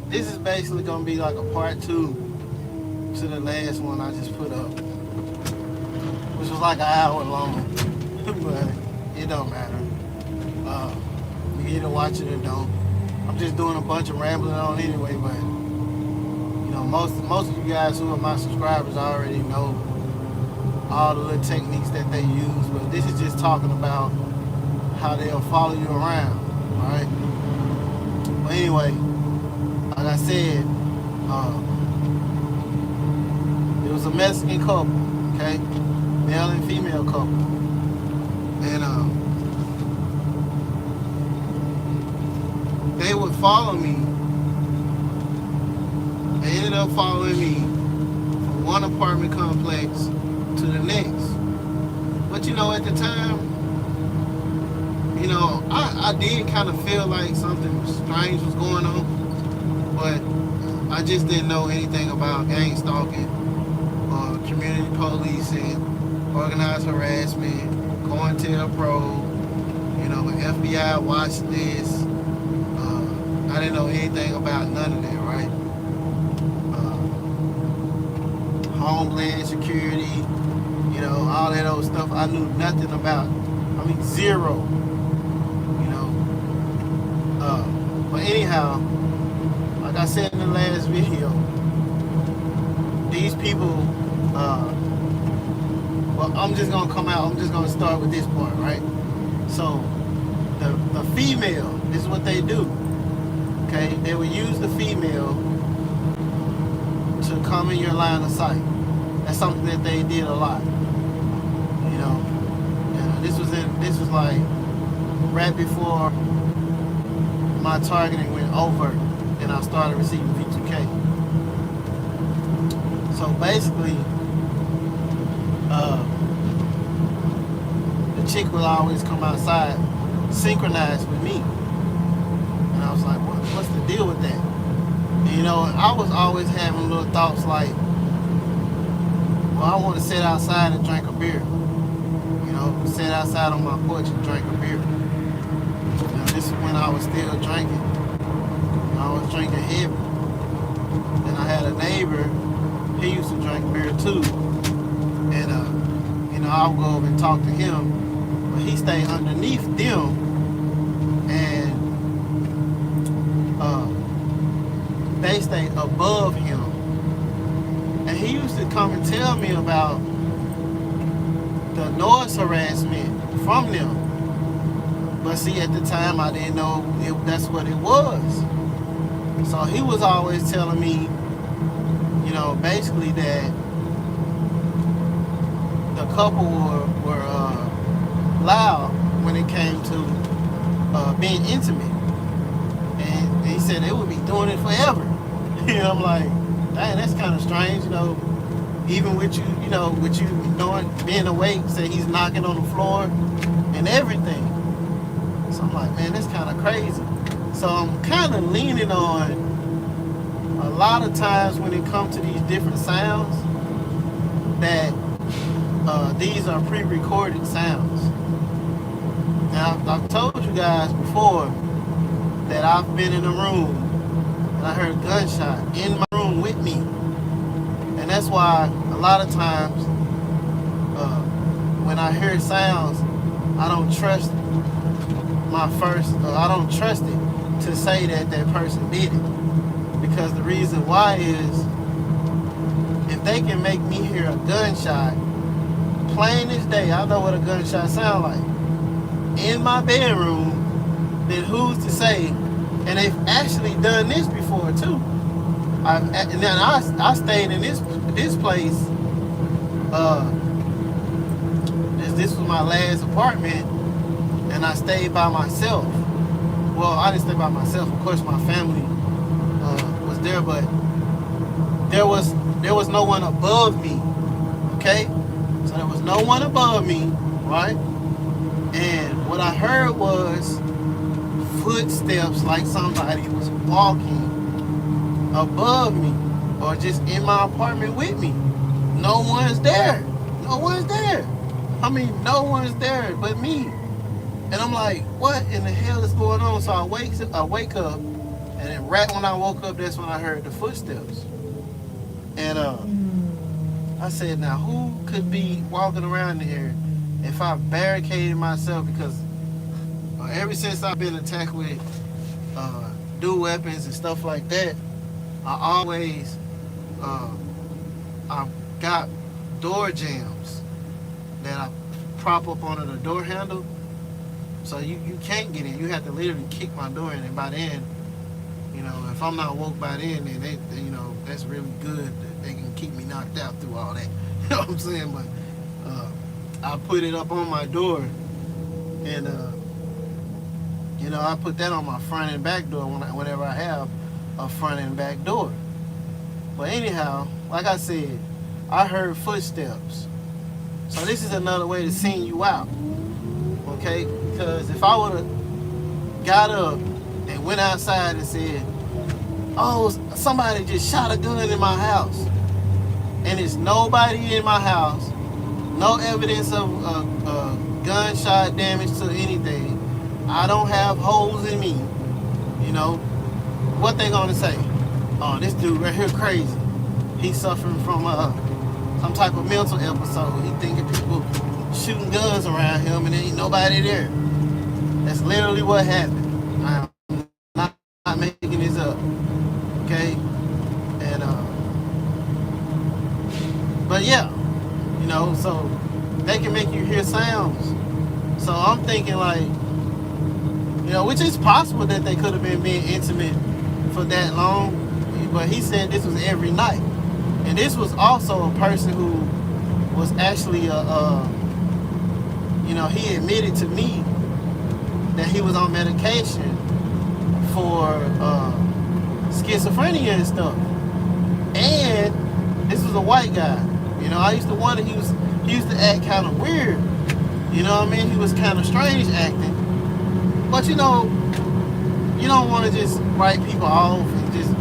this is basically gonna be like a part two to the last one I just put up, which was like an hour long. But it don't matter. Uh, you either watch it or don't. I'm just doing a bunch of rambling on anyway, but most of you guys who are my subscribers already know all the little techniques that they use. But this is just talking about how they'll follow you around, right? But anyway, like I said, it was a Mexican couple, okay, male and female couple, and they would follow me. They ended up following me from one apartment complex to the next. But at the time, I did kind of feel like something strange was going on, but I just didn't know anything about gang stalking, community policing, organized harassment, COINTELPRO, FBI watch this. I didn't know anything about none of that, right? Homeland security, all that old stuff I knew nothing about. I mean, zero. But anyhow, like I said in the last video, these people, well, I'm just gonna come out. I'm just gonna start with this part, right? So, the female, this is what they do. Okay, they will use the female to come in your line of sight. That's something that they did a lot. And this was like right before my targeting went over and I started receiving V2K. So basically, the chick will always come outside synchronized with me. And I was like, what's the deal with that? And, I was always having little thoughts like, well, I want to sit outside and drink a beer. Sit outside on my porch and drink a beer. This is when I was still drinking. I was drinking heavy. And I had a neighbor, he used to drink beer too. And, I would go over and talk to him. But he stayed underneath them. And they stayed above him. And he used to come and tell me about the noise harassment from them. But see, at the time, I didn't know that's what it was. So he was always telling me, basically that the couple were loud when it came to being intimate. And he said they would be doing it forever. I'm like, dang, that's kind of strange, even with you, with you being awake, say he's knocking on the floor and everything. So I'm like, man, that's kind of crazy. So I'm kind of leaning on a lot of times when it comes to these different sounds that these are pre-recorded sounds. Now, I've told you guys before that I've been in a room and I heard a gunshot in my room with me. And that's why a lot of times when I hear sounds, I don't trust I don't trust it to say that that person did it. Because the reason why is, if they can make me hear a gunshot, plain as day, I know what a gunshot sounds like, in my bedroom, then who's to say? And they've actually done this before too. I stayed in this place. This was my last apartment, and I stayed by myself. Well, I didn't stay by myself. Of course, my family was there, but there was no one above me. Okay, so there was no one above me, right? And what I heard was footsteps, like somebody was walking above me or just in my apartment with me. No one's there. No one's there. I mean, no one's there but me. And I'm like, what in the hell is going on? So I wake up And then right when I woke up, that's when I heard the footsteps. And I said, now who could be walking around here if I barricaded myself? Because ever since I've been attacked with dual weapons and stuff like that, I always I've got door jams that I prop up under the door handle, so you can't get in. You have to literally kick my door in, and by then, if I'm not woke by then they that's really good that they can keep me knocked out through all that. You know what I'm saying? But I put it up on my door, and I put that on my front and back door whenever I have a front and back door. But anyhow, like I said, I heard footsteps. So this is another way to send you out. Okay? Because if I would have got up and went outside and said, oh, somebody just shot a gun in my house, and there's nobody in my house, no evidence of gunshot damage to anything, I don't have holes in me, what they gonna say? Oh, this dude right here crazy. He's suffering from some type of mental episode. He thinking people shooting guns around him and there ain't nobody there. That's literally what happened. I'm not making this up. Okay? And but yeah, so they can make you hear sounds. So I'm thinking like, which is possible that they could have been being intimate for that long, but he said this was every night. And this was also a person who was actually he admitted to me that he was on medication for schizophrenia and stuff. And this was a white guy. I used to wonder, he used to act kind of weird. He was kind of strange acting. But you don't want to just write people off and just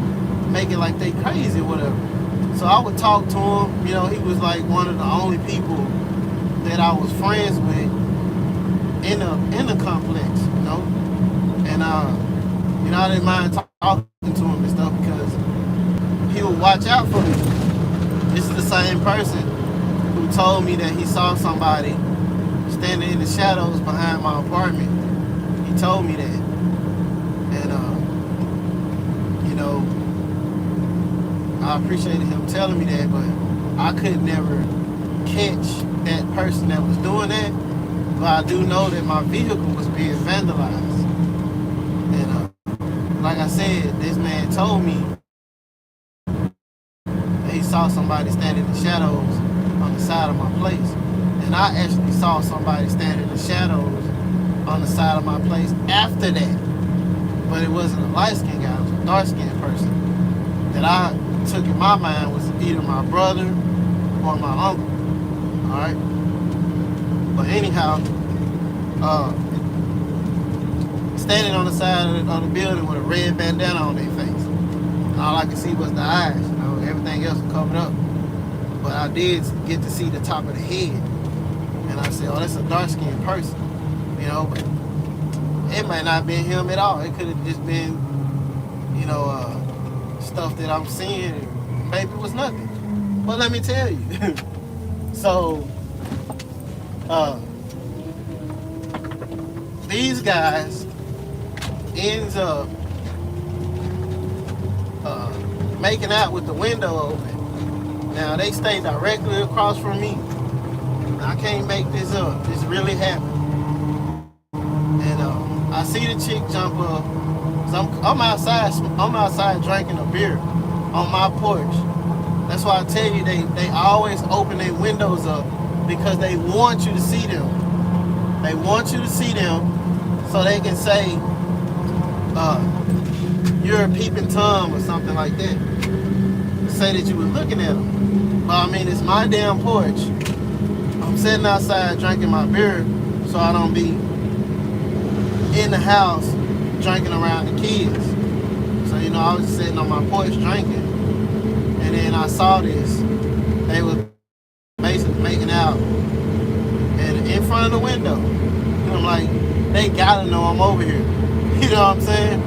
make it like they crazy or whatever. So I would talk to him. He was like one of the only people that I was friends with in the complex, And I didn't mind talking to him and stuff because he would watch out for me. This is the same person who told me that he saw somebody standing in the shadows behind my apartment. He told me that. And I appreciated him telling me that, but I could never catch that person that was doing that. But I do know that my vehicle was being vandalized. And like I said, this man told me that he saw somebody standing in the shadows on the side of my place. And I actually saw somebody standing in the shadows on the side of my place after that. But it wasn't a light-skinned guy, it was a dark-skinned person that I took in my mind was either my brother or my uncle. Alright? But anyhow, standing on the side of the building with a red bandana on their face. All I could see was the eyes, everything else was covered up. But I did get to see the top of the head. And I said, oh, that's a dark-skinned person. But it might not have been him at all. It could have just been, stuff that I'm seeing. Maybe it was nothing. But let me tell you. So, these guys ends up making out with the window open. Now, they stay directly across from me. I can't make this up. This really happened. And I see the chick jump up. I'm outside drinking a beer on my porch. That's why I tell you they always open their windows up because they want you to see them. They want you to see them so they can say you're a peeping Tom or something like that. Say that you were looking at them. But it's my damn porch. I'm sitting outside drinking my beer so I don't be in the house drinking around the kids. So, I was just sitting on my porch drinking. And then I saw this. They were basically making out and in front of the window. And I'm like, they gotta know I'm over here. You know what I'm saying?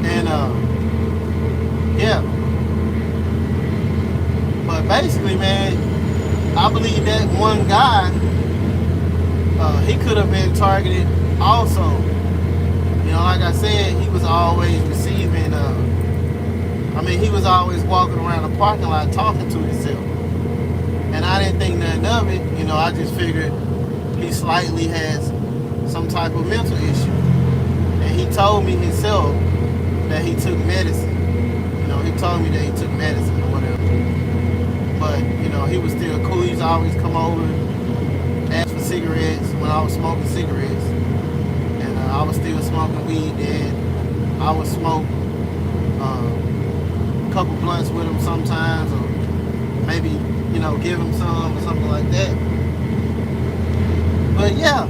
And yeah. But basically, man, I believe that one guy, he could have been targeted also. You know, like I said, he was always receiving, he was always walking around the parking lot talking to himself. And I didn't think nothing of it. You know, I just figured he slightly has some type of mental issue. And he told me himself that he took medicine. You know, he told me that he took medicine or whatever. But, you know, he was still cool. He used to always come over, ask for cigarettes when I was smoking cigarettes. And I was still smoking weed then. I would smoke a couple blunts with him sometimes, or maybe, you know, give him some or something like that. But yeah,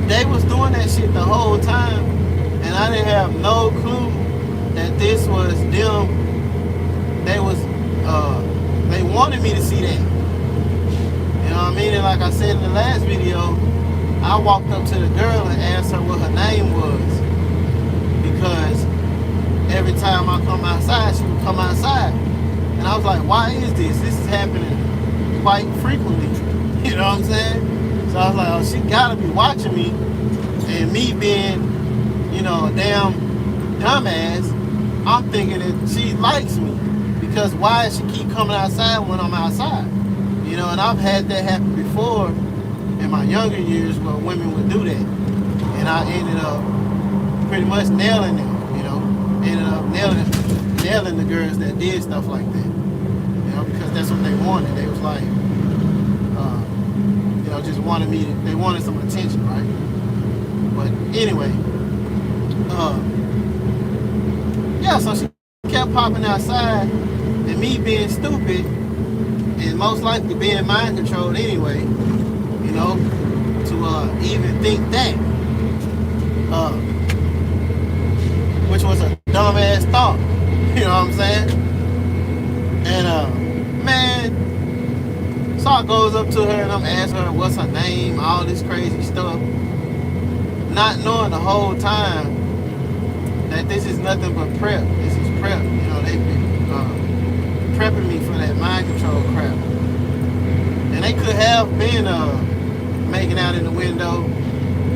they was doing that shit the whole time, and I didn't have no clue that this was them. They wanted me to see that. You know what I mean? And like I said in the last video, I walked up to the girl and asked her what her name was, because every time I come outside, she would come outside. And I was like, why is this? This is happening quite frequently. You know what I'm saying? So I was like, oh, she gotta be watching me. And me being, you know, a damn dumbass, I'm thinking that she likes me. Because why does she keep coming outside when I'm outside? You know, and I've had that happen before in my younger years where women would do that. And I ended up pretty much nailing them, you know. Ended up nailing the girls that did stuff like that. You know, because that's what they wanted. They was like, you know, just wanted me to, they wanted some attention, right? But anyway, yeah, so she kept popping outside, and me being stupid, and most likely being mind controlled anyway, you know, to even think that, which was a dumbass thought, you know what I'm saying? And man, so I goes up to her and I'm asking her what's her name, all this crazy stuff, not knowing the whole time that this is nothing but prep. This is prep. You know, they've been prepping me for that mind control crap. And they could have been making out in the window,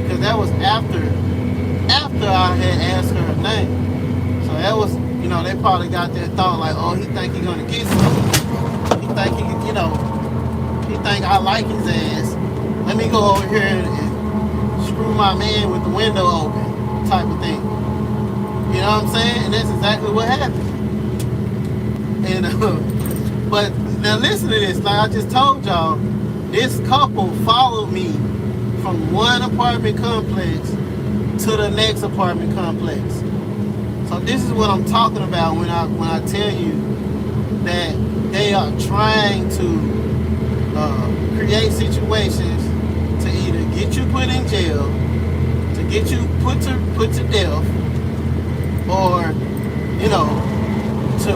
because that was after I had asked her her name. So that was, you know, they probably got that thought like, oh, he think he gonna get something. He think he can, you know, he think I like his ass. Let me go over here and screw my man with the window open, type of thing. You know what I'm saying? And that's exactly what happened. And but now listen to this. Like I just told y'all, this couple followed me from one apartment complex to the next apartment complex. So this is what I'm talking about when I tell you that they are trying to create situations to either get you put in jail, to get you put to death, or, you know, to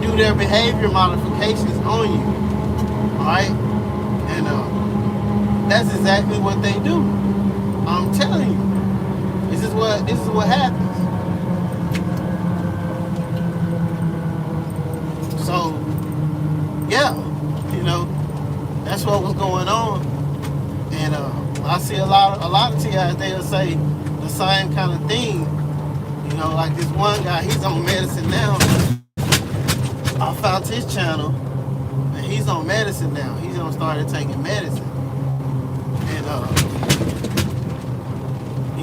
do their behavior modifications on you. Alright? And that's exactly what they do. I'm telling you. This is what happens. So yeah, you know, that's what was going on. And I see a lot of TIs, they'll say the same kind of thing. You know, like this one guy, he's on medicine now. I found his channel, and he's on medicine now. He's gonna start taking medicine. And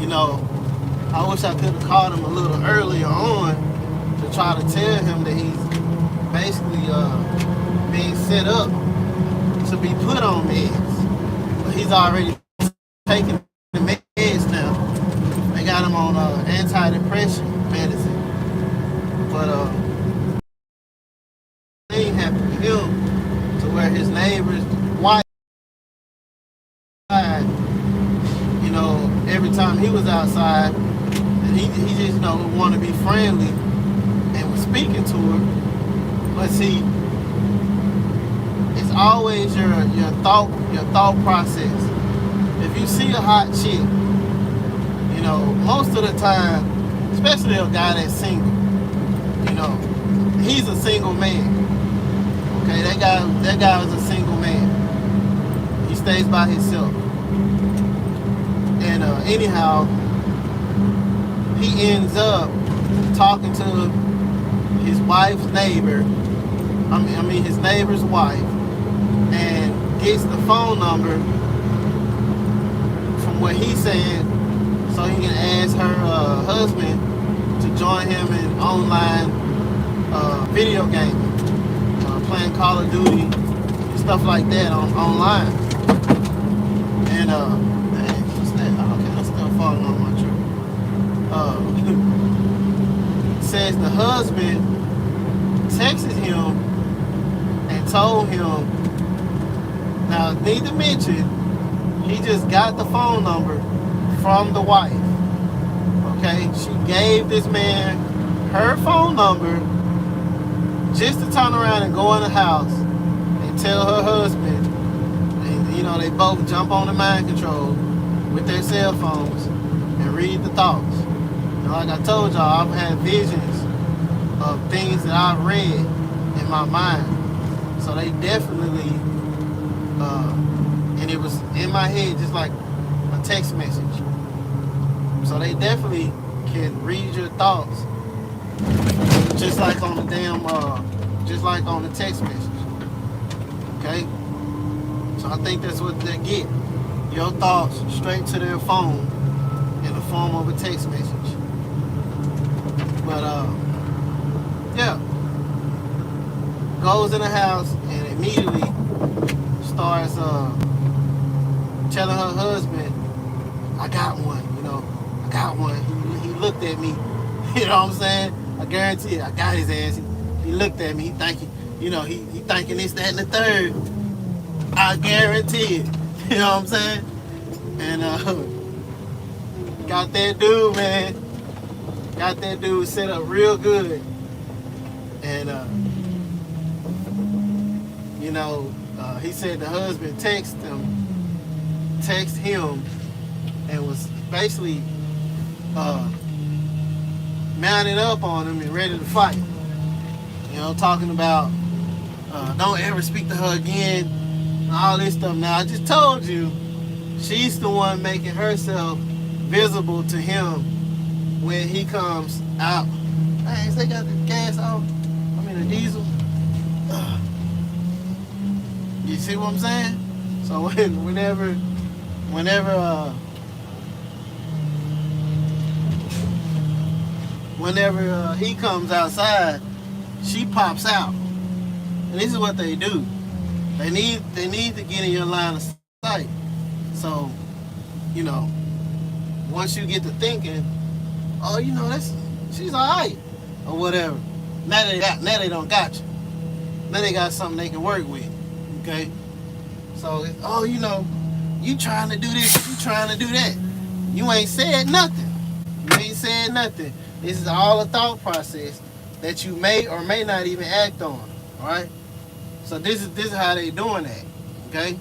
you know, I wish I could have called him a little earlier on to try to tell him that he's basically being set up to be put on meds. But he's already taking the meds now. They got him on antidepressant medicine. But thing happened to him to where his neighbor's wife, you know, every time he was outside, and he just, you know, would want to be friendly and was speaking to her. But see, it's always your thought process. If you see a hot chick, you know, most of the time especially a guy that's single. You know, he's a single man. Okay, that guy is a single man. He stays by himself. And anyhow, he ends up talking to his wife's neighbor. I mean his neighbor's wife, and gets the phone number from what he said, so he can ask her husband to join him in online video gaming, playing Call of Duty and stuff like that online. And dang, what's that? Okay, I'm still falling on my truck. Says the husband texted him and told him. Now, need to mention, he just got the phone number from the wife. Okay, she gave this man her phone number just to turn around and go in the house and tell her husband. And, you know, they both jump on the mind control with their cell phones and read the thoughts. And like I told y'all, I've had visions of things that I've read in my mind. So they definitely, and it was in my head just like a text message. So they definitely can read your thoughts, just like on the damn, just like on the text message. Okay? So I think that's what they get. Your thoughts straight to their phone in the form of a text message. But yeah. Goes in the house and immediately starts telling her husband, I got one, you know, I got one. He looked at me, you know what I'm saying? I guarantee it, I got his ass. He looked at me, he thinking, you know, he thinking this, that, and the third. I guarantee it, you know what I'm saying? And got that dude, man. Got that dude set up real good. And you know, he said the husband texted him and was basically mounted up on him and ready to fight. You know, talking about don't ever speak to her again, and all this stuff. Now, I just told you, she's the one making herself visible to him when he comes out. Hey, they got the gas off. I mean, the diesel. You see what I'm saying? So whenever he comes outside, she pops out. And this is what they do. They need to get in your line of sight. So, you know, once you get to thinking, oh, you know, she's alright or whatever. Now they don't got you. Now they got something they can work with. Okay? So, oh, you know, you trying to do this, you trying to do that. You ain't said nothing. You ain't said nothing. This is all a thought process that you may or may not even act on. Alright? So this is how they doing that. Okay?